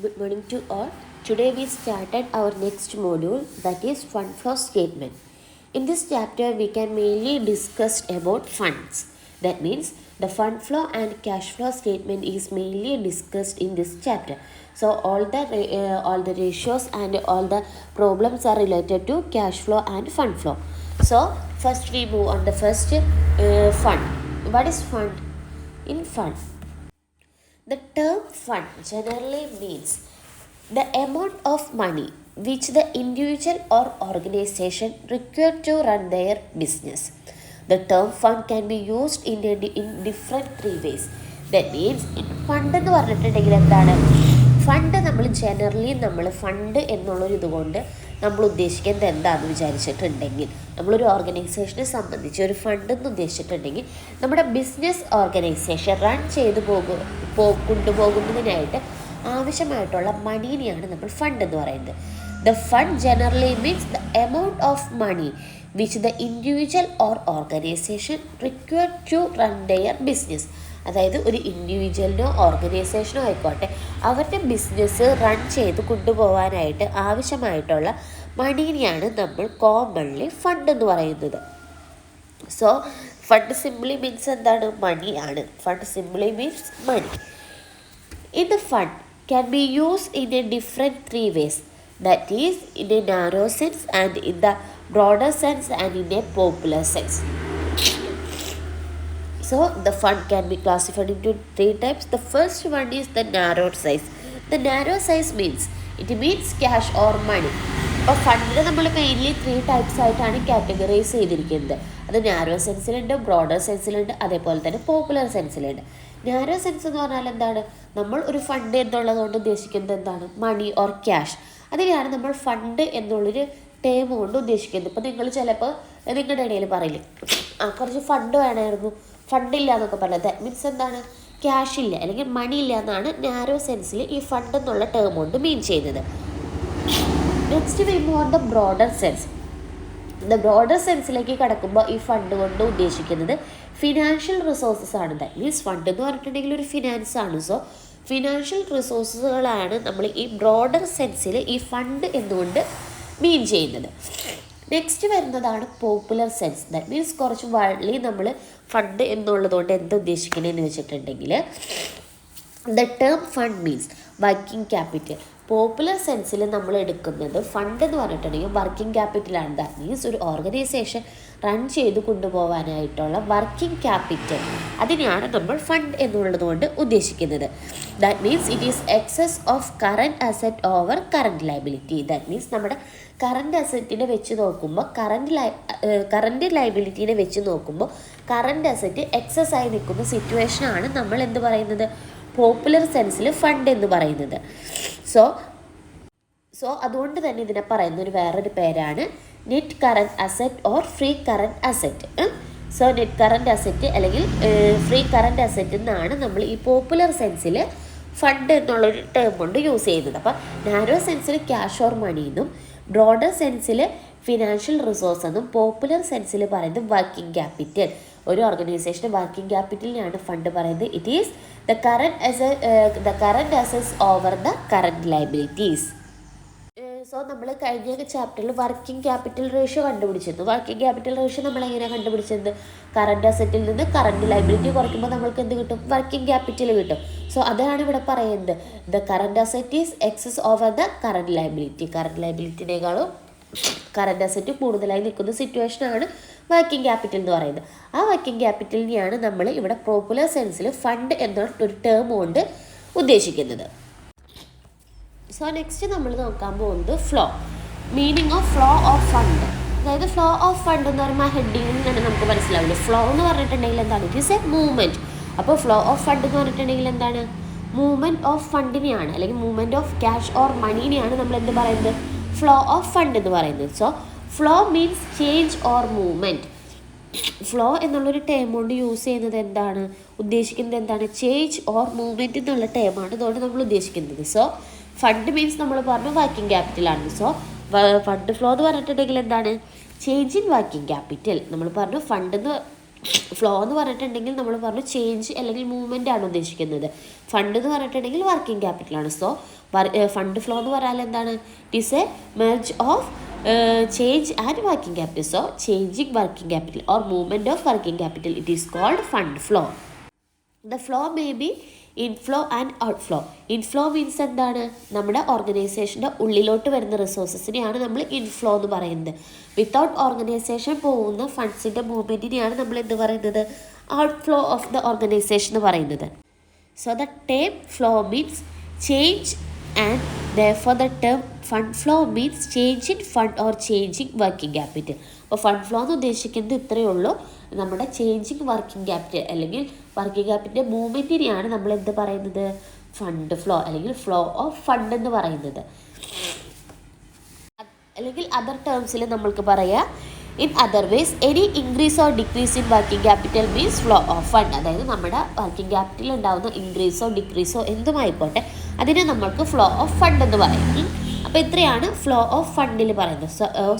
Good morning to all. Today we started our next module, that is fund flow statement. In this chapter we can mainly discuss about funds. That means the fund flow and cash flow statement is mainly discussed in this chapter. So all the ratios and all the problems are related to cash flow and fund flow. So first we move on the first fund. What is fund? In fund, the term fund generally means the amount of money which the individual or organization require to run their business. The term fund can be used in different three ways. That means fund എന്ന് പറഞ്ഞിട്ടുണ്ടെങ്കിൽ എന്താണ്? Fund നമ്മൾ fund എന്നുള്ളൊരു ഇതുകൊണ്ട് നമ്മൾ ഉദ്ദേശിക്കുന്നത് എന്താണെന്ന് വിചാരിച്ചിട്ടുണ്ടെങ്കിൽ, നമ്മളൊരു ഓർഗനൈസേഷനെ സംബന്ധിച്ച് ഒരു ഫണ്ട് എന്ന് ഉദ്ദേശിച്ചിട്ടുണ്ടെങ്കിൽ നമ്മുടെ ബിസിനസ് ഓർഗനൈസേഷൻ റൺ ചെയ്തു കൊണ്ടുപോകുന്നതിനായിട്ട് ആവശ്യമായിട്ടുള്ള മണീനെയാണ് നമ്മൾ ഫണ്ട് എന്ന് പറയുന്നത്. The fund generally means the amount of money which the individual or organisation require to run their business. അതായത് ഒരു ഇൻഡിവിജ്വലിനോ ഓർഗനൈസേഷനോ ആയിക്കോട്ടെ, അവരുടെ ബിസിനസ് റൺ ചെയ്ത് കൊണ്ടുപോകാനായിട്ട് ആവശ്യമായിട്ടുള്ള മണീനെയാണ് നമ്മൾ കോമൺലി ഫണ്ട് എന്ന് പറയുന്നത്. സോ ഫണ്ട് സിംപ്ലി മീൻസ് എന്താണ്? മണി ആണ്. Fund simply means money. In the fund can be used in a different three ways, that is in a narrow sense and in the broader sense and in a popular sense. So the fund can be classified into three types. The first one is the narrow size. The narrow size means it means cash or money. അപ്പോൾ ഫണ്ടിനെ നമ്മൾ mainly three types ആയിട്ടാണ് categorise ചെയ്തിരിക്കുന്നത്. അത് narrow സെൻസിലുണ്ട്, broader സെൻസിലുണ്ട്, അതേപോലെ തന്നെ popular സെൻസിലുണ്ട്. Narrow sense എന്ന് പറഞ്ഞാൽ എന്താണ്? നമ്മൾ ഒരു ഫണ്ട് എന്നുള്ളത് കൊണ്ട് ഉദ്ദേശിക്കുന്നത് എന്താണ്? Money or cash. അതിനെയാണ് നമ്മൾ ഫണ്ട് എന്നുള്ളൊരു ടേം കൊണ്ട് ഉദ്ദേശിക്കുന്നത്. ഇപ്പോൾ നിങ്ങൾ ചിലപ്പോൾ നിങ്ങളുടെ ഇടയിൽ പറയില്ലേ, കുറച്ച് ഫണ്ട് വേണമായിരുന്നു, ഫണ്ടില്ല എന്നൊക്കെ പറഞ്ഞത്. ദാറ്റ് മീൻസ് എന്താണ്? ക്യാഷ് ഇല്ല അല്ലെങ്കിൽ മണി ഇല്ല എന്നാണ് നാരോ സെൻസിൽ ഈ ഫണ്ട് എന്നുള്ള ടേം കൊണ്ട് മീൻ ചെയ്യുന്നത്. Next we move on the broader sense. The broader സെൻസിലേക്ക് കടക്കുമ്പോൾ ഈ ഫണ്ട് കൊണ്ട് ഉദ്ദേശിക്കുന്നത് ഫിനാൻഷ്യൽ റിസോഴ്സസ് ആണ്. ദാറ്റ് മീൻസ് ഫണ്ട് എന്ന് പറഞ്ഞിട്ടുണ്ടെങ്കിൽ ഒരു ഫിനാൻസ് ആണ്. സോ ഫിനാൻഷ്യൽ റിസോഴ്സുകളാണ് നമ്മൾ ഈ ബ്രോഡർ സെൻസിൽ ഈ ഫണ്ട് എന്നുകൊണ്ട് മീൻ ചെയ്യുന്നത്. നെക്സ്റ്റ് വരുന്നതാണ് പോപ്പുലർ സെൻസ്. ദാറ്റ് മീൻസ് കുറച്ച് വൈഡ്ലി നമ്മൾ ഫണ്ട് എന്നുള്ളതുകൊണ്ട് എന്ത് ഉദ്ദേശിക്കണമെന്ന് വെച്ചിട്ടുണ്ടെങ്കിൽ, the term fund means working capital. Popular സെൻസിൽ നമ്മൾ എടുക്കുന്നത് ഫണ്ട് എന്ന് പറഞ്ഞിട്ടുണ്ടെങ്കിൽ വർക്കിംഗ് ക്യാപിറ്റലാണ്. ദാറ്റ് മീൻസ് ഒരു ഓർഗനൈസേഷൻ റൺ ചെയ്ത് കൊണ്ടുപോകാനായിട്ടുള്ള വർക്കിംഗ് ക്യാപിറ്റൽ, അതിനെയാണ് നമ്മൾ ഫണ്ട് എന്നുള്ളത് കൊണ്ട് ഉദ്ദേശിക്കുന്നത്. That means it is excess of current asset over current liability. That means നമ്മുടെ കറൻറ്റ് അസറ്റിനെ വെച്ച് നോക്കുമ്പോൾ കറൻറ്റ് ലയബിലിറ്റീനെ വെച്ച് നോക്കുമ്പോൾ കറൻറ്റ് അസറ്റ് എക്സസ് ആയി നിൽക്കുന്ന സിറ്റുവേഷനാണ് നമ്മൾ എന്ത് പറയുന്നത്? പോപ്പുലർ സെൻസിൽ ഫണ്ട് എന്ന് പറയുന്നത്. സോ അതുകൊണ്ട് തന്നെ ഇതിനെ പറയുന്ന ഒരു വേറൊരു പേരാണ് net current asset or free current asset. So net current asset അല്ലെങ്കിൽ ഫ്രീ കറൻറ്റ് അസറ്റ് എന്നാണ് നമ്മൾ ഈ പോപ്പുലർ സെൻസിൽ ഫണ്ട് എന്നുള്ളൊരു ടേം കൊണ്ട് യൂസ് ചെയ്യുന്നത്. അപ്പം നാരോ സെൻസിൽ ക്യാഷ് ഓർ മണി എന്നും, ബ്രോഡർ സെൻസിൽ ഫിനാൻഷ്യൽ റിസോഴ്സ് എന്നും, പോപ്പുലർ സെൻസിൽ പറയുന്നത് വർക്കിംഗ് ക്യാപിറ്റൽ. ഒരു ഓർഗനൈസേഷൻ്റെ വർക്കിംഗ് ക്യാപിറ്റലിനാണ് ഫണ്ട് പറയുന്നത്. It is the current assets over the current liabilities. So നമ്മൾ കഴിഞ്ഞ ചാപ്റ്ററിൽ working capital ratio കണ്ടുപിടിച്ചിരുന്നു. Working capital ratio നമ്മൾ എങ്ങനെയാണ് കണ്ടുപിടിച്ചത്? കറൻറ്റ് അസറ്റിൽ നിന്ന് കറൻറ്റ് ലയബിലിറ്റി കുറയ്ക്കുമ്പോൾ നമ്മൾക്ക് എന്ത് കിട്ടും? വർക്കിംഗ് ക്യാപിറ്റൽ കിട്ടും. സോ അതാണ് ഇവിടെ പറയുന്നത്. The current asset is excess over the current liability. Current ലയബിലിറ്റിനേക്കാളും കറൻറ്റ് അസറ്റ് കൂടുതലായി നിൽക്കുന്ന സിറ്റുവേഷനാണ് വർക്കിംഗ് ക്യാപിറ്റൽ എന്ന് പറയുന്നത്. ആ വർക്കിംഗ് ക്യാപിറ്റലിനെയാണ് നമ്മൾ ഇവിടെ പോപ്പുലർ സെൻസിൽ ഫണ്ട് എന്ന ഒരു ടേം കൊണ്ട് ഉദ്ദേശിക്കുന്നത്. സോ നെക്സ്റ്റ് നമ്മൾ നോക്കാൻ പോകുന്നത് flow. Meaning of flow of fund. അതായത് ഫ്ലോ ഓഫ് ഫണ്ട് എന്ന് പറയുമ്പോൾ ഹെഡിങ്ങിൽ തന്നെ നമുക്ക് മനസ്സിലാവില്ല. ഫ്ലോ എന്ന് പറഞ്ഞിട്ടുണ്ടെങ്കിൽ എന്താണ്? It is A movement. അപ്പോൾ ഫ്ലോ ഓഫ് ഫണ്ട് എന്ന് പറഞ്ഞിട്ടുണ്ടെങ്കിൽ എന്താണ്? മൂവ്മെൻറ്റ് ഓഫ് ഫണ്ടിനെയാണ് അല്ലെങ്കിൽ മൂവ്മെൻറ്റ് ഓഫ് ക്യാഷ് ഓർ മണീനെയാണ് നമ്മൾ എന്ത് പറയുന്നത്? ഫ്ലോ ഓഫ് ഫണ്ട് എന്ന് പറയുന്നത്. So flow means change or movement. Flow എന്നുള്ളൊരു ടേം കൊണ്ട് യൂസ് ചെയ്യുന്നത് എന്താണ്? ഉദ്ദേശിക്കുന്നത് എന്താണ്? ചേഞ്ച് ഓർ മൂവ്മെൻറ്റ് എന്നുള്ള ടേമാണ് ഇതുകൊണ്ട് നമ്മൾ ഉദ്ദേശിക്കുന്നത്. സോ ഫണ്ട് മീൻസ് നമ്മൾ പറഞ്ഞു വർക്കിംഗ് ക്യാപിറ്റലാണ്. സോ ഫണ്ട് ഫ്ലോ എന്ന് പറഞ്ഞിട്ടുണ്ടെങ്കിൽ എന്താണ്? Change in working capital. നമ്മൾ പറഞ്ഞു ഫണ്ട് എന്ന് ഫ്ലോ എന്ന് പറഞ്ഞിട്ടുണ്ടെങ്കിൽ നമ്മൾ പറഞ്ഞു ചേഞ്ച് അല്ലെങ്കിൽ മൂവ്മെൻ്റ് ആണ് ഉദ്ദേശിക്കുന്നത്. ഫണ്ട് എന്ന് പറഞ്ഞിട്ടുണ്ടെങ്കിൽ വർക്കിംഗ് ക്യാപിറ്റലാണ്. സോ ഫണ്ട് ഫ്ലോ എന്ന് പറഞ്ഞാൽ എന്താണ്? It is a merge of change and working capital. So changing working capital or movement of working capital, it is called fund flow. The flow may be inflow and outflow. Inflow means എന്താണ്? നമ്മുടെ ഓർഗനൈസേഷൻ്റെ ഉള്ളിലോട്ട് വരുന്ന റിസോഴ്സസിനെയാണ് നമ്മൾ inflow എന്ന് പറയുന്നത്. Without organisation പോകുന്ന ഫണ്ട്സിൻ്റെ മൂവ്മെൻറ്റിനെയാണ് നമ്മൾ എന്ത് പറയുന്നത്? ഔട്ട്ഫ്ലോ ഓഫ് ദ ഓർഗനൈസേഷൻ എന്ന് പറയുന്നത്. So the term flow means change and therefore the term fund flow means change in fund or changing working capital. അപ്പോൾ ഫണ്ട് ഫ്ലോ എന്ന് ഉദ്ദേശിക്കുന്നത് ഇത്രയേ ഉള്ളൂ, നമ്മുടെ ചേഞ്ചിങ് വർക്കിംഗ് ക്യാപിറ്റൽ അല്ലെങ്കിൽ വർക്കിംഗ് ക്യാപിറ്റലിൻ്റെ മൂവ്മെൻറ്റിനെയാണ് നമ്മൾ എന്ത് പറയുന്നത്? ഫണ്ട് ഫ്ലോ അല്ലെങ്കിൽ ഫ്ലോ ഓഫ് ഫണ്ട് എന്ന് പറയുന്നത്. അല്ലെങ്കിൽ അതർ ടേംസിൽ നമ്മൾക്ക് പറയാം in other vase any increase or decrease in working capital means flow of fund. അതായത് നമ്മുടെ വർക്കിംഗ് ക്യാപിറ്റലിൽ ഉണ്ടാകുന്ന ഇൻക്രീസോ ഡിക്രീസോ എന്തുമായിക്കോട്ടെ അതിനെ നമ്മൾക്ക് ഫ്ലോ ഓഫ് ഫണ്ട് എന്ന് പറയും. അപ്പോൾ ഇത്രയാണ് ഫ്ലോ ഓഫ് ഫണ്ടിൽ പറയുന്നത്.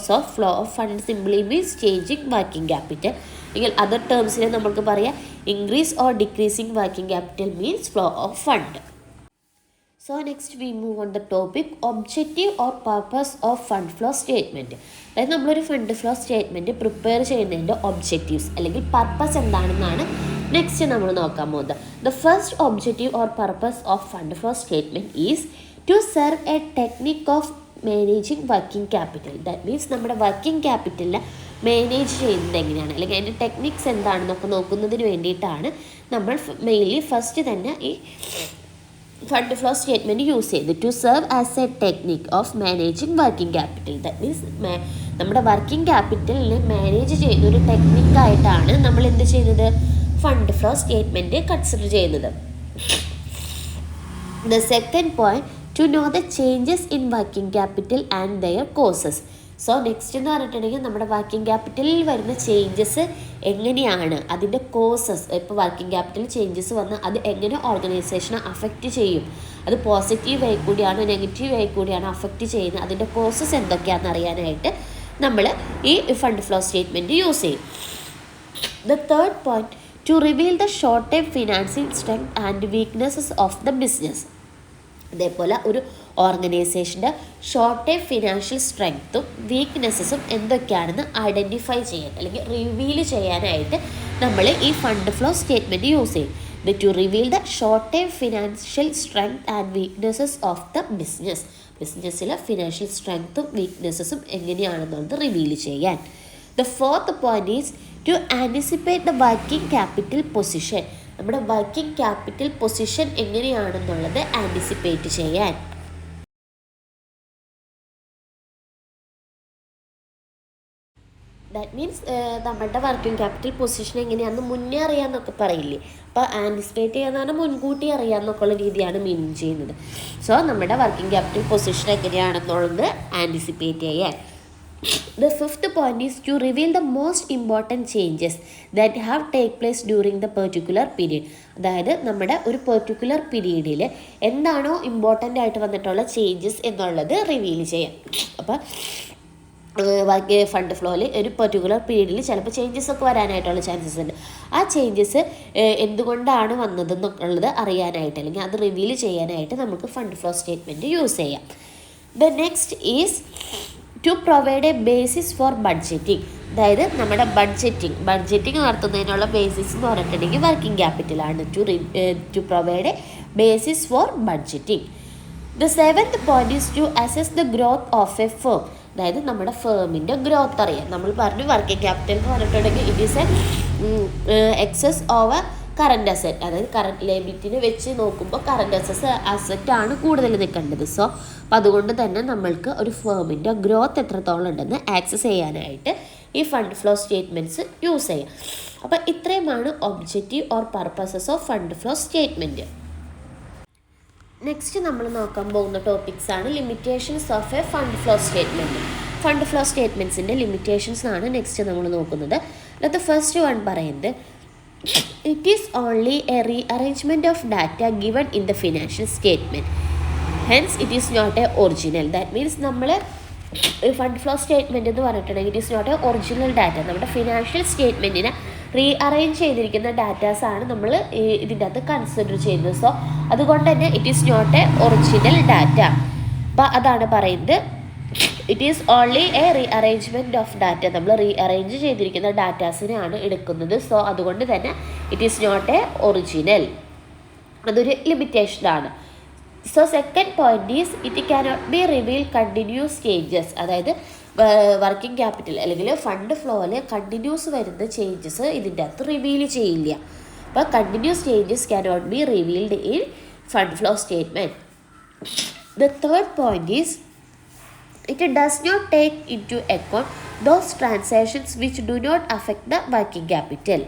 So flow of fund simply means changing working capital. അല്ലെങ്കിൽ അതർ ടേംസിൽ നമുക്ക് പറയാം increase or decreasing working capital means flow of fund. So next we move on the topic objective or purpose of fund flow statement. അതായത് നമ്മളൊരു fund flow statement prepare ചെയ്യുന്നതിൻ്റെ objectives അല്ലെങ്കിൽ purpose എന്താണെന്നാണ് next നമ്മൾ നോക്കാൻ പോകുന്നത്. The first objective or purpose of fund flow statement is to serve a technique of managing working capital. That means നമ്മുടെ working ക്യാപിറ്റലിനെ മാനേജ് ചെയ്യുന്നത് എങ്ങനെയാണ് അല്ലെങ്കിൽ അതിൻ്റെ ടെക്നിക്സ് എന്താണെന്നൊക്കെ നോക്കുന്നതിന് വേണ്ടിയിട്ടാണ് നമ്മൾ മെയിൻലി ഫസ്റ്റ് തന്നെ ഈ ഫണ്ട് ഫ്ലോ സ്റ്റേറ്റ്മെൻറ്റ് യൂസ് ചെയ്ത് to serve as a technique of managing working capital. That means നമ്മുടെ വർക്കിംഗ് ക്യാപിറ്റലിനെ മാനേജ് ചെയ്യുന്ന ഒരു ടെക്നിക്കായിട്ടാണ് നമ്മൾ എന്ത് ചെയ്യുന്നത്? ഫണ്ട് ഫ്ലോ സ്റ്റേറ്റ്മെൻറ്റ് കൺസിഡർ ചെയ്യുന്നത്. The second point to know the changes in working capital and their causes. So next എന്ന് പറഞ്ഞിട്ടുണ്ടെങ്കിൽ നമ്മുടെ വർക്കിംഗ് ക്യാപിറ്റലിൽ വരുന്ന ചേഞ്ചസ് എങ്ങനെയാണ്, അതിൻ്റെ കോസസ്. ഇപ്പോൾ വർക്കിംഗ് ക്യാപിറ്റൽ ചേഞ്ചസ് വന്നാൽ അത് എങ്ങനെ ഓർഗനൈസേഷനെ അഫക്റ്റ് ചെയ്യും, അത് പോസിറ്റീവ് ആയി കൂടിയാണോ നെഗറ്റീവ് ആയി കൂടിയാണോ അഫക്റ്റ് ചെയ്യുന്നത്, അതിൻ്റെ കോസസ് എന്തൊക്കെയാണെന്ന് അറിയാനായിട്ട് നമ്മൾ ഈ ഫണ്ട് ഫ്ലോ സ്റ്റേറ്റ്മെൻറ്റ് യൂസ് ചെയ്യും. The third point to reveal the short time financing strength and weaknesses of the business. അതേപോലെ ഒരു ഓർഗനൈസേഷൻ്റെ ഷോർട്ട് ടൈം ഫിനാൻഷ്യൽ സ്ട്രെങ്ത്തും വീക്ക്നെസ്സസും എന്തൊക്കെയാണെന്ന് ഐഡൻറ്റിഫൈ ചെയ്യാൻ അല്ലെങ്കിൽ റിവീൽ ചെയ്യാനായിട്ട് നമ്മൾ ഈ ഫണ്ട് ഫ്ലോ സ്റ്റേറ്റ്മെൻറ്റ് യൂസ് ചെയ്യും. To reveal the short time financial strength and weaknesses of the business. ബിസിനസ്സിലെ ഫിനാൻഷ്യൽ സ്ട്രെങ്ത്തും വീക്ക്നെസ്സസും എങ്ങനെയാണെന്നുള്ളത് റിവീൽ ചെയ്യാൻ. The fourth point is to anticipate the working capital position. നമ്മുടെ വർക്കിംഗ് ക്യാപിറ്റൽ പൊസിഷൻ എങ്ങനെയാണെന്നുള്ളത് anticipate ചെയ്യാൻ. That means നമ്മുടെ വർക്കിംഗ് ക്യാപിറ്റൽ പൊസിഷൻ എങ്ങനെയാണെന്ന് മുന്നേ അറിയാമെന്നൊക്കെ പറയില്ലേ. അപ്പോൾ ആൻറ്റിസിപ്പേറ്റ് ചെയ്യാന്ന് പറഞ്ഞാൽ മുൻകൂട്ടി അറിയാമെന്നൊക്കെ ഉള്ള രീതിയാണ് മീൻ ചെയ്യുന്നത്. സോ നമ്മുടെ വർക്കിംഗ് ക്യാപിറ്റൽ പൊസിഷൻ എങ്ങനെയാണെന്നുള്ളത് ആൻറ്റിസിപ്പേറ്റ് ചെയ്യാൻ. The fifth point is to reveal the most important changes that have take place during the particular period. അതായത് നമ്മുടെ ഒരു പെർട്ടിക്കുലർ പീരീഡിൽ എന്താണോ ഇമ്പോർട്ടൻ്റ് ആയിട്ട് വന്നിട്ടുള്ള ചേഞ്ചസ് എന്നുള്ളത് റിവീൽ ചെയ്യാം. അപ്പോൾ ഫണ്ട് ഫ്ലോയിൽ ഒരു പെർട്ടിക്കുലർ പീരീഡിൽ ചിലപ്പോൾ ചേഞ്ചസ് ഒക്കെ വരാനായിട്ടുള്ള ചാൻസസ് ഉണ്ട്. ആ ചേഞ്ചസ് എന്തുകൊണ്ടാണ് വന്നതെന്നുള്ളത് അറിയാനായിട്ട് അല്ലെങ്കിൽ അത് റിവീൽ ചെയ്യാനായിട്ട് നമുക്ക് ഫണ്ട് ഫ്ലോ സ്റ്റേറ്റ്മെൻറ്റ് യൂസ് ചെയ്യാം. The next is to provide a basis for budgeting. അതായത് നമ്മുടെ ബഡ്ജറ്റിംഗ് നടത്തുന്നതിനുള്ള ബേസിസ് എന്ന് പറഞ്ഞിട്ടുണ്ടെങ്കിൽ വർക്കിംഗ് ക്യാപിറ്റലാണ്. To provide a basis for budgeting. The seventh point is to assess the growth of a firm. അതായത് നമ്മുടെ ഫേമിൻ്റെ growth അറിയാം. നമ്മൾ പറഞ്ഞു വർക്കിംഗ് ക്യാപിറ്റൽ എന്ന് പറഞ്ഞിട്ടുണ്ടെങ്കിൽ it is a excess over current asset. അതായത് കറൻറ്റ് ലയബിലിറ്റിനെ വെച്ച് നോക്കുമ്പോൾ കറൻറ്റ് അസറ്റാണ് കൂടുതൽ നിൽക്കേണ്ടത്. സോ അപ്പം അതുകൊണ്ട് തന്നെ നമ്മൾക്ക് ഒരു ഫേമിൻ്റെ ഗ്രോത്ത് എത്രത്തോളം ഉണ്ടെന്ന് ആക്സസ് ചെയ്യാനായിട്ട് ഈ ഫണ്ട് ഫ്ലോ സ്റ്റേറ്റ്മെൻറ്റ്സ് യൂസ് ചെയ്യാം. അപ്പോൾ ഇത്രയുമാണ് objective or purposes of fund flow statement. Next നമ്മൾ നോക്കാൻ പോകുന്ന ടോപ്പിക്സ് ആണ് limitations of a fund flow statement. Fund flow സ്റ്റേറ്റ്മെൻറ്റ്സിൻ്റെ ലിമിറ്റേഷൻസ് ആണ് നെക്സ്റ്റ് നമ്മൾ നോക്കുന്നത്. അത് ഫസ്റ്റ് വൺ പറയുന്നത് it is only a rearrangement of data given in the financial statement, hence it is not a original. That means നമ്മൾ fund flow statement എന്ന് പറഞ്ഞിട്ടുണ്ടെങ്കിൽ it is not a original data. നമ്മുടെ financial സ്റ്റേറ്റ്മെൻറ്റിനെ arrange ചെയ്തിരിക്കുന്ന ഡാറ്റാസാണ് നമ്മൾ ഇതിൻ്റെ അകത്ത് കൺസിഡർ ചെയ്യുന്നത്. സോ അതുകൊണ്ട് തന്നെ it is not a original data. അപ്പോൾ അതാണ് പറയുന്നത്, it is only a arrangement of data. നമ്മൾ അറേഞ്ച് ചെയ്തിരിക്കുന്ന ഡാറ്റാസിനെയാണ് എടുക്കുന്നത്. സോ അതുകൊണ്ട് തന്നെ it is not a original. അതൊരു ലിമിറ്റേഷനാണ്. So second point is it cannot be reveal continuous changes. അതായത് വർക്കിംഗ് ക്യാപിറ്റൽ അല്ലെങ്കിൽ ഫണ്ട് ഫ്ലോയിൽ കണ്ടിന്യൂസ് വരുന്ന ചേഞ്ചസ് ഇതിൻ്റെ അകത്ത് റിവീൽ ചെയ്യില്ല. അപ്പോൾ continuous changes cannot be revealed in fund flow statement. The third point is it does not take into account those transactions which do not affect the working capital.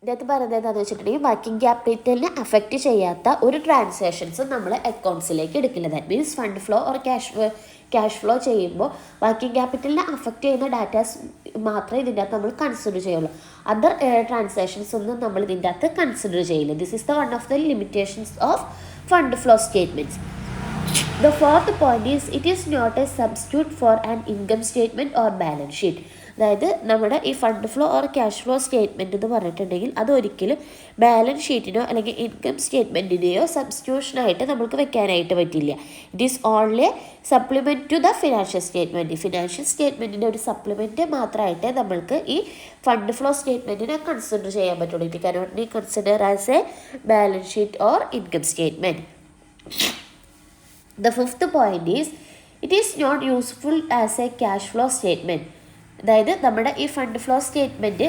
ഇതിനകത്ത് പറയുന്നത് എന്താണെന്ന് വെച്ചിട്ടുണ്ടെങ്കിൽ working ക്യാപിറ്റലിനെ affect ചെയ്യാത്ത ഒരു ട്രാൻസാക്ഷൻസും നമ്മൾ അക്കൗണ്ട്സിലേക്ക് എടുക്കില്ല. That means fund flow or cash flow ചെയ്യുമ്പോൾ working ക്യാപിറ്റലിനെ affect ചെയ്യുന്ന ഡാറ്റാസ് മാത്രമേ ഇതിൻ്റെ അകത്ത് നമ്മൾ കൺസിഡർ ചെയ്യുള്ളൂ. അതർ ട്രാൻസാക്ഷൻസ് ഒന്നും നമ്മൾ ഇതിൻ്റെ അകത്ത് കൺസിഡർ ചെയ്യില്ല. This is the one of the limitations of fund flow statements. The fourth point is it is not a substitute for an income statement or balance sheet. അതായത് നമ്മുടെ ഈ fund flow or cash flow statement എന്ന് പറഞ്ഞിട്ടുണ്ടെങ്കിൽ അതൊരിക്കലും balance ഷീറ്റിനോ അല്ലെങ്കിൽ income സ്റ്റേറ്റ്മെൻറ്റിനെയോ സബ്സ്റ്റിറ്റ്യൂഷനായിട്ട് നമുക്ക് വെക്കാനായിട്ട് പറ്റില്ല. It is only supplement to the financial statement. Financial സ്റ്റേറ്റ്മെൻറ്റിൻ്റെ ഒരു സപ്ലിമെൻറ്റ് മാത്രമായിട്ട് നമ്മൾക്ക് ഈ ഫണ്ട് ഫ്ലോ സ്റ്റേറ്റ്മെൻറ്റിനെ കൺസിഡർ ചെയ്യാൻ പറ്റുള്ളൂ. It cannot B consider as A balance sheet or income statement. The fifth point is it is not useful as a cash flow statement. അതായത് നമ്മുടെ ഈ fund flow statement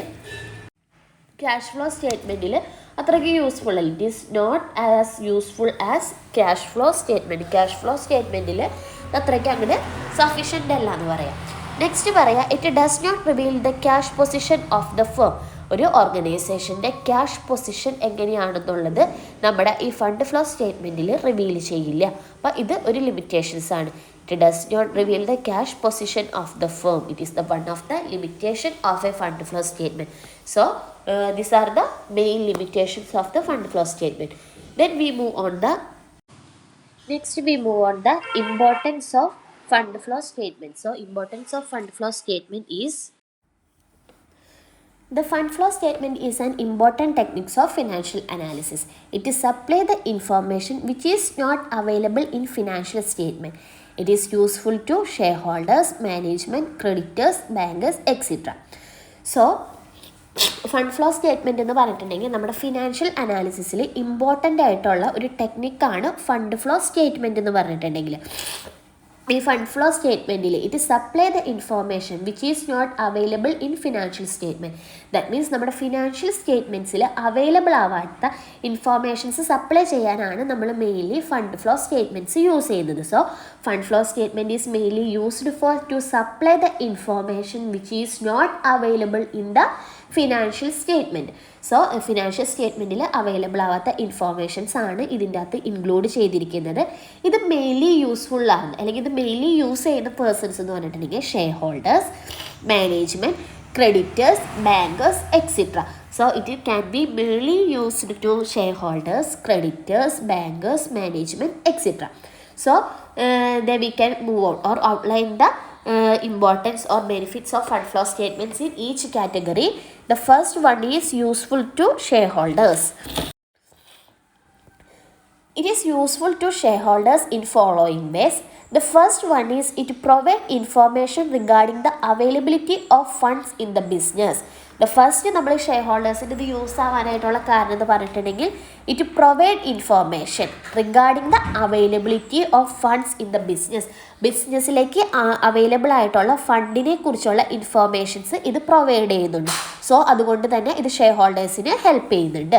cash flow സ്റ്റേറ്റ്മെൻറ്റിൽ അത്രയ്ക്ക് useful അല്ല. It is not as useful as cash flow statement. Cash flow സ്റ്റേറ്റ്മെൻറ്റിൽ അത്രയ്ക്ക് അങ്ങനെ sufficient അല്ല എന്ന് പറയാം. നെക്സ്റ്റ് പറയാം, it does not reveal the cash position of the firm. ഒരു ഓർഗനൈസേഷൻ്റെ ക്യാഷ് പൊസിഷൻ എങ്ങനെയാണെന്നുള്ളത് നമ്മുടെ ഈ ഫണ്ട് ഫ്ലോ സ്റ്റേറ്റ്മെൻറ്റിൽ റിവീൽ ചെയ്യില്ല. അപ്പോൾ ഇത് ഒരു ലിമിറ്റേഷൻസ് ആണ്. It does not reveal the cash position of the firm. It is the one of the limitation of a fund flow statement. So these are the main limitations of the fund flow statement. Then we move on the importance of fund flow statement. So importance of fund flow statement is the fund flow statement is an important technique of financial analysis. It is supply the information which is not available in financial statement. It is useful to shareholders, management, creditors, bankers, etc. So fund flow statement എന്ന് പറഞ്ഞിട്ടുണ്ടെങ്കിൽ നമ്മുടെ financial അനാലിസിസിൽ important ആയിട്ടുള്ള ഒരു ടെക്നിക്കാണ് fund flow statement എന്ന് പറഞ്ഞിട്ടുണ്ടെങ്കിൽ. ഈ fund flow സ്റ്റേറ്റ്മെൻറ്റിൽ it supply the information which is not available in financial statement. That means നമ്മുടെ ഫിനാൻഷ്യൽ സ്റ്റേറ്റ്മെൻറ്റ്സിൽ അവൈലബിൾ ആവാത്ത ഇൻഫോർമേഷൻസ് സപ്ലൈ ചെയ്യാനാണ് നമ്മൾ mainly fund flow statements use ചെയ്യുന്നത്. So fund flow statement is mainly used for to supply the information which is not available in the financial statement. So financial സ്റ്റേറ്റ്മെൻറ്റിൽ available ആവാത്ത informations ആണ് ഇതിൻ്റെ അകത്ത് include ചെയ്തിരിക്കുന്നത്. ഇത് മെയിൻലി യൂസ്ഫുള്ളാണ് അല്ലെങ്കിൽ ഇത് മെയിൻലി യൂസ് ചെയ്യുന്ന പേഴ്സൺസ് എന്ന് പറഞ്ഞിട്ടുണ്ടെങ്കിൽ share holders, management, creditors, bankers, etc. So it can be mainly used to shareholders, creditors, bankers, management, etc. So then we can move on or outline the importance or benefits of fund flow statements in each category. The first one is useful to shareholders. It is useful to shareholders in following ways. The first one is it provides information regarding the availability of funds in the business. The first നമ്മൾ share ഹോൾഡേഴ്സിൻ്റെ ഇത് use ആവാനായിട്ടുള്ള കാരണം എന്ന് പറഞ്ഞിട്ടുണ്ടെങ്കിൽ it provide information regarding the availability of funds in the business. ബിസിനസ്സിലേക്ക് available ആയിട്ടുള്ള ഫണ്ടിനെ കുറിച്ചുള്ള informations ഇത് provide ചെയ്യുന്നുണ്ട്. സോ അതുകൊണ്ട് തന്നെ ഇത് ഷെയർ ഹോൾഡേഴ്സിനെ ഹെൽപ്പ് ചെയ്യുന്നുണ്ട്.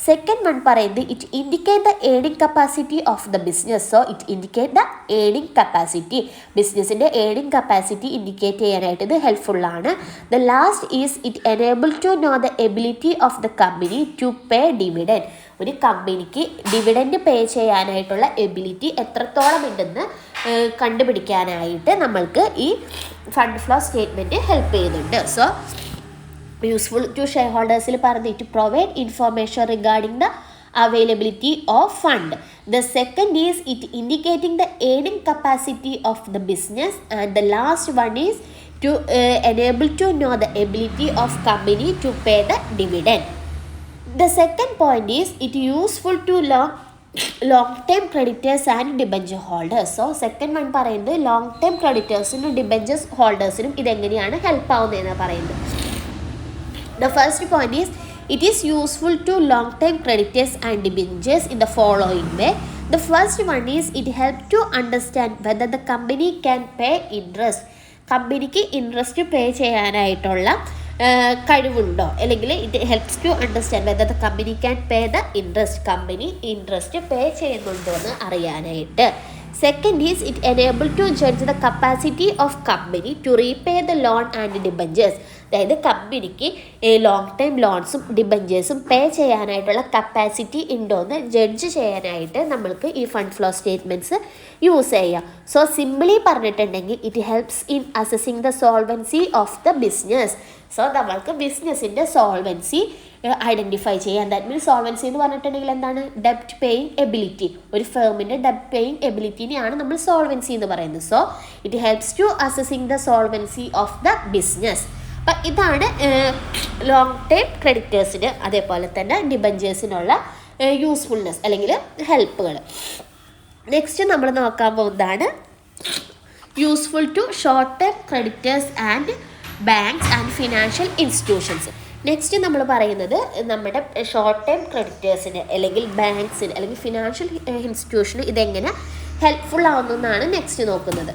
സെക്കൻഡ് വൺ പറയുന്നത് it indicate the earning capacity of the business. So it indicate the earning capacity. ബിസിനസ്സിൻ്റെ ഏണിംഗ് കപ്പാസിറ്റി ഇൻഡിക്കേറ്റ് ചെയ്യാനായിട്ട് ഇത് ഹെൽപ്ഫുള്ളാണ്. The last is it enable to know the ability of the company to pay dividend. ഒരു കമ്പനിക്ക് dividend pay ചെയ്യാനായിട്ടുള്ള ability എത്രത്തോളം ഉണ്ടെന്ന് കണ്ടുപിടിക്കാനായിട്ട് നമ്മൾക്ക് ഈ ഫണ്ട് ഫ്ലോ സ്റ്റേറ്റ്മെൻറ്റ് ഹെൽപ്പ് ചെയ്യുന്നുണ്ട്. സോ യൂസ്ഫുൾ ടു ഷെയർ ഹോൾഡേഴ്സിൽ പറഞ്ഞ് to provide information regarding the availability of fund. The second is it indicating the earning capacity of the business, and the last one is to enable to know the ability of company to pay the dividend. The second point is it useful to long term creditors and debenture holders. So second one പറയുന്നത് long term creditorsനും debentures holdersനും ഇതെങ്ങനെയാണ് help ആവുന്നതെന്ന് പറയുന്നത്. The first point is it is useful to long term creditors and debentures in the following way. The first one is it helps to understand whether the company can pay interest. കമ്പനിക്ക് interest pay ചെയ്യാനായിട്ടുള്ള കഴിവുണ്ടോ, അല്ലെങ്കിൽ it helps to understand whether the company can pay the interest, company interest pay ചെയ്യുന്നുണ്ടോ എന്ന് അറിയാനായിട്ട്. Second is it enable to judge the capacity of company to repay the loan and debentures. അതായത് കമ്പനിക്ക് long time ലോൺസും ഡിബഞ്ചേഴ്സും പേ ചെയ്യാനായിട്ടുള്ള capacity ഉണ്ടോയെന്ന് judge ചെയ്യാനായിട്ട് നമ്മൾക്ക് ഈ ഫണ്ട് ഫ്ലോ സ്റ്റേറ്റ്മെൻറ്റ്സ് യൂസ് ചെയ്യാം. സോ സിംപിളി പറഞ്ഞിട്ടുണ്ടെങ്കിൽ it helps in assessing the solvency of the business. So നമ്മൾക്ക് ബിസിനസ്സിൻ്റെ സോൾവൻസി ഐഡൻറ്റിഫൈ ചെയ്യാം. ദാറ്റ് മീൻസ് സോൾവൻസി എന്ന് പറഞ്ഞിട്ടുണ്ടെങ്കിൽ എന്താണ്? ഡെപ്റ്റ് പേയിങ് എബിലിറ്റി. ഒരു ഫേമിൻ്റെ ഡെപ്റ്റ് പേയിങ് എബിലിറ്റിനെയാണ് നമ്മൾ സോൾവൻസി എന്ന് പറയുന്നത്. So it helps to assessing the solvency of the business. അപ്പം ഇതാണ് ലോങ് ടേം ക്രെഡിറ്റേഴ്സിന് അതേപോലെ തന്നെ ഡിബഞ്ചേഴ്സിനുള്ള യൂസ്ഫുൾനെസ് അല്ലെങ്കിൽ ഹെൽപ്പുകൾ. നെക്സ്റ്റ് നമ്മൾ നോക്കാൻ പോകുന്നതാണ് useful to short term creditors and banks and financial institutions. Next നമ്മൾ പറയുന്നത് നമ്മുടെ ഷോർട്ട് ടേം ക്രെഡിറ്റേഴ്സിന് അല്ലെങ്കിൽ ബാങ്ക്സിന് അല്ലെങ്കിൽ ഫിനാൻഷ്യൽ ഇൻസ്റ്റിറ്റ്യൂഷന് ഇതെങ്ങനെ ഹെൽപ്ഫുൾ ആവുന്നതെന്നാണ് നെക്സ്റ്റ് നോക്കുന്നത്.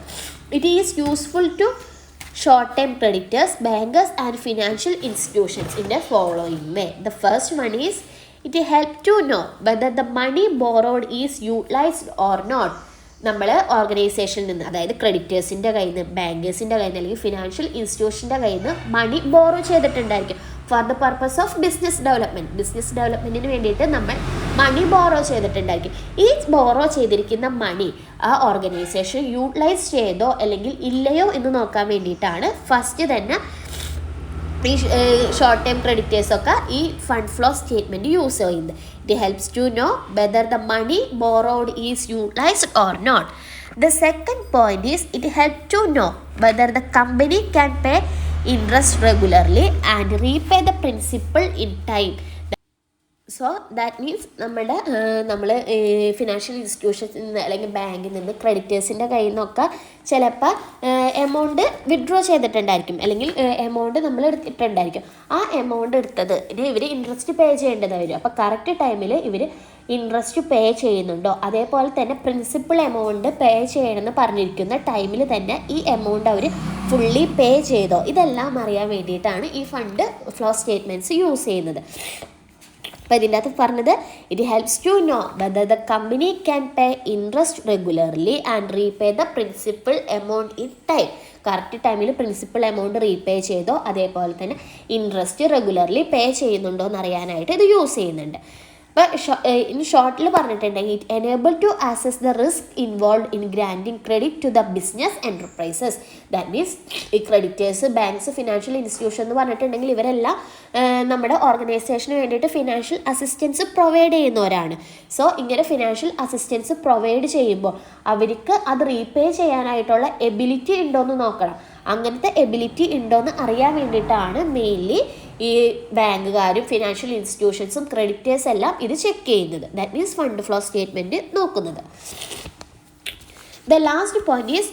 It is useful to short term creditors, bankers and financial institutions in the following way. The first one is it helps to know whether the money borrowed is utilized or not. നമ്മൾ ഓർഗനൈസേഷനിൽ നിന്ന്, അതായത് ക്രെഡിറ്റേഴ്സിൻ്റെ കയ്യിൽ നിന്ന്, ബാങ്കേഴ്സിൻ്റെ കയ്യിൽ നിന്ന് അല്ലെങ്കിൽ financial ഇൻസ്റ്റിറ്റ്യൂഷൻ്റെ കയ്യിൽ നിന്ന് മണി ബോറോ ചെയ്തിട്ടുണ്ടായിരിക്കും for the purpose of business development. Business ഡെവലപ്മെൻറ്റിന് വേണ്ടിയിട്ട് നമ്മൾ മണി ബോറോ ചെയ്തിട്ടുണ്ടായിരിക്കും. ഈ ബോറോ ചെയ്തിരിക്കുന്ന മണി ആ ഓർഗനൈസേഷൻ യൂട്ടിലൈസ് ചെയ്തോ അല്ലെങ്കിൽ ഇല്ലയോ എന്ന് നോക്കാൻ വേണ്ടിയിട്ടാണ് ഫസ്റ്റ് തന്നെ ഈ ഷോർട്ട് ടൈം ക്രെഡിറ്റേഴ്സൊക്കെ ഈ ഫണ്ട് ഫ്ലോ സ്റ്റേറ്റ്മെൻറ്റ് യൂസ് ചെയ്യുന്നത്. It helps to know whether the money borrowed is utilised or not. The second point is it help to know whether the company can pay interest regularly and repay the principal in time. So that means നമ്മൾ financial ഇൻസ്റ്റിറ്റ്യൂഷൻസിൽ നിന്ന് അല്ലെങ്കിൽ ബാങ്കിൽ നിന്ന് ക്രെഡിറ്റേഴ്സിൻ്റെ കയ്യിൽ നിന്നൊക്കെ ചിലപ്പോൾ amount withdraw ചെയ്തിട്ടുണ്ടായിരിക്കും അല്ലെങ്കിൽ എമൗണ്ട് നമ്മൾ എടുത്തിട്ടുണ്ടായിരിക്കും. ആ എമൗണ്ട് എടുത്തതിന് ഇവർ ഇൻട്രസ്റ്റ് പേ ചെയ്യേണ്ടത് വരും. അപ്പോൾ കറക്റ്റ് ടൈമിൽ ഇവർ ഇൻട്രസ്റ്റ് പേ ചെയ്യുന്നുണ്ടോ, അതേപോലെ തന്നെ പ്രിൻസിപ്പൽ എമൗണ്ട് പേ ചെയ്യണമെന്ന് പറഞ്ഞിരിക്കുന്ന ടൈമിൽ തന്നെ ഈ എമൗണ്ട് അവർ ഫുള്ളി പേ ചെയ്തോ, ഇതെല്ലാം അറിയാൻ വേണ്ടിയിട്ടാണ് ഈ ഫണ്ട് ഫ്ലോ സ്റ്റേറ്റ്മെൻറ്റ്സ് യൂസ് ചെയ്യുന്നത്. അപ്പോൾ ഇതിൻ്റെ അകത്ത് പറഞ്ഞത് it helps to know whether the company can pay interest regularly and repay the principal amount in time. Correct ടൈമിൽ പ്രിൻസിപ്പൽ എമൗണ്ട് റീപേ ചെയ്തോ അതേപോലെ തന്നെ ഇൻട്രസ്റ്റ് റെഗുലർലി പേ ചെയ്യുന്നുണ്ടോ എന്നറിയാനായിട്ട് ഇത് യൂസ് ചെയ്യുന്നുണ്ട്. അപ്പോൾ ഇൻ ഷോർട്ടിൽ പറഞ്ഞിട്ടുണ്ടെങ്കിൽ it enable to assess the risk involve in granting credit to the business enterprises. That means ഈ ക്രെഡിറ്റേഴ്സ്, ബാങ്ക്സ്, ഫിനാൻഷ്യൽ ഇൻസ്റ്റിറ്റ്യൂഷൻ എന്ന് പറഞ്ഞിട്ടുണ്ടെങ്കിൽ ഇവരെല്ലാം നമ്മുടെ ഓർഗനൈസേഷന് വേണ്ടിയിട്ട് ഫിനാൻഷ്യൽ അസിസ്റ്റൻസ് പ്രൊവൈഡ് ചെയ്യുന്നവരാണ്. സോ ഇങ്ങനെ ഫിനാൻഷ്യൽ അസിസ്റ്റൻസ് പ്രൊവൈഡ് ചെയ്യുമ്പോൾ അവർക്ക് അത് റീപേ ചെയ്യാനായിട്ടുള്ള എബിലിറ്റി ഉണ്ടോയെന്ന് നോക്കണം. അങ്ങനത്തെ എബിലിറ്റി ഉണ്ടോയെന്ന് അറിയാൻ വേണ്ടിയിട്ടാണ് മെയിൻലി ഈ ബാങ്കുകാരും ഫിനാൻഷ്യൽ ഇൻസ്റ്റിറ്റ്യൂഷൻസും ക്രെഡിറ്റേഴ്സ് എല്ലാം ഇത് ചെക്ക് ചെയ്യുന്നത്. That means fund flow statement നോക്കുന്നത്. The last point is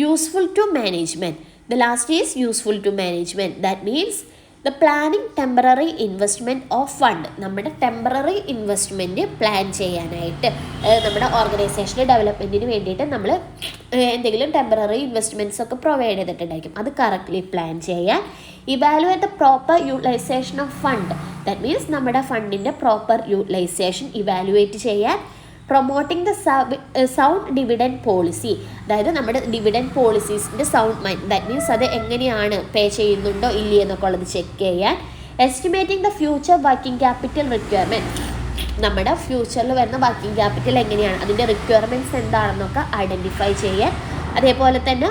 useful to management. The last is useful to management. That means the planning temporary investment of fund. നമ്മുടെ temporary investment plan ചെയ്യാനായിട്ട് നമ്മുടെ ഓർഗനൈസേഷൻ്റെ ഡെവലപ്മെൻറ്റിന് വേണ്ടിയിട്ട് നമ്മൾ എന്തെങ്കിലും ടെമ്പററി ഇൻവെസ്റ്റ്മെൻറ്റ്സ് ഒക്കെ പ്രൊവൈഡ് ചെയ്തിട്ടുണ്ടായിരിക്കും. അത് കറക്റ്റ്ലി പ്ലാൻ ചെയ്യാൻ. Evaluate the proper utilisation of fund. That means നമ്മുടെ ഫണ്ടിൻ്റെ പ്രോപ്പർ യൂട്ടിലൈസേഷൻ ഇവാലുവേറ്റ് ചെയ്യാൻ. Promoting the sound dividend policy. അതായത് നമ്മുടെ ഡിവിഡൻഡ് പോളിസീസിൻ്റെ സൗണ്ട് മൈൻഡ്. ദാറ്റ് മീൻസ് അത് എങ്ങനെയാണ് പേ ചെയ്യുന്നുണ്ടോ ഇല്ലേ എന്നൊക്കെ ഉള്ളത് ചെക്ക് ചെയ്യാൻ. Estimating the future working capital requirement. നമ്മുടെ ഫ്യൂച്ചറിൽ വരുന്ന വർക്കിംഗ് ക്യാപിറ്റൽ എങ്ങനെയാണ്, അതിൻ്റെ റിക്വയർമെൻറ്റ്സ് എന്താണെന്നൊക്കെ ഐഡൻറ്റിഫൈ ചെയ്യാൻ. അതേപോലെ തന്നെ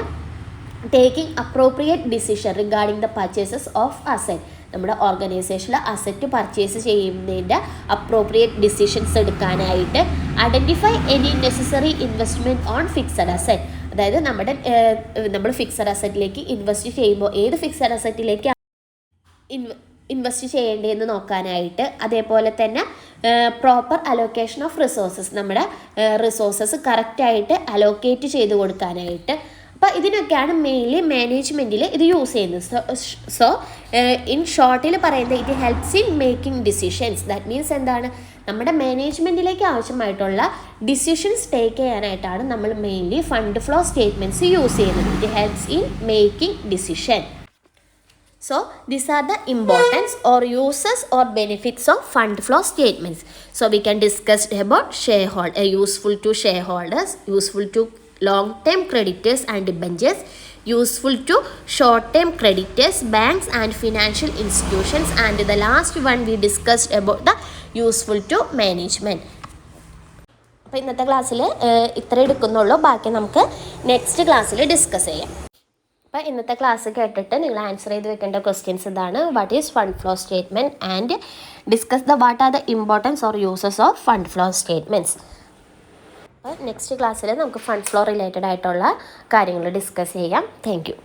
taking appropriate decision regarding the purchases of asset. നമ്മുടെ ഓർഗനൈസേഷനിൽ അസറ്റ് പർച്ചേസ് ചെയ്യുന്നതിൻ്റെ അപ്രോപ്രിയേറ്റ് ഡിസിഷൻസ് എടുക്കാനായിട്ട്. Identify any necessary investment on fixed asset. അതായത് നമ്മൾ ഫിക്സഡ് അസറ്റിലേക്ക് ഇൻവെസ്റ്റ് ചെയ്യുമ്പോൾ ഏത് ഫിക്സഡ് അസറ്റിലേക്ക് ഇൻവെസ്റ്റ് ചെയ്യേണ്ടതെന്ന് നോക്കാനായിട്ട്, അതേപോലെ തന്നെ പ്രോപ്പർ അലോക്കേഷൻ ഓഫ് റിസോഴ്സസ്, നമ്മുടെ റിസോഴ്സസ് കറക്റ്റായിട്ട് അലോക്കേറ്റ് ചെയ്ത് കൊടുക്കാനായിട്ട്. അപ്പോൾ ഇതിനൊക്കെയാണ് മെയിൻലി മാനേജ്മെൻറ്റിൽ ഇത് യൂസ് ചെയ്യുന്നത്. സോ ഇൻ ഷോർട്ടിൽ പറയുന്നത് it helps in making decisions. That means എന്താണ്, നമ്മുടെ മാനേജ്മെൻറ്റിലേക്ക് ആവശ്യമായിട്ടുള്ള ഡിസിഷൻസ് ടേക്ക് ചെയ്യാനായിട്ടാണ് നമ്മൾ mainly fund flow statements use ചെയ്യുന്നത്. It helps in making decision. So these are the importance or uses or benefits of fund flow statements. So we can discuss about useful to shareholders, useful to long-term creditors and debentures, useful to short-term creditors, banks and financial institutions, and the last one we discussed about the useful to management. അപ്പോൾ ഇന്നത്തെ ക്ലാസ്സിൽ ഇത്ര എടുക്കുന്നുള്ളൂ. ബാക്കി നമുക്ക് next ക്ലാസ്സിൽ discuss ചെയ്യാം. അപ്പോൾ ഇന്നത്തെ ക്ലാസ് കേട്ടിട്ട് നിങ്ങൾ ആൻസർ ചെയ്ത് വെക്കേണ്ട ക്വസ്റ്റ്യൻസ് ഇതാണ്: what is fund flow statement and discuss what are the importance or uses of fund flow statements. അപ്പോൾ നെക്സ്റ്റ് ക്ലാസ്സിൽ നമുക്ക് ഫണ്ട് ഫ്ലോ റിലേറ്റഡ് ആയിട്ടുള്ള കാര്യങ്ങൾ ഡിസ്കസ് ചെയ്യാം. Thank you.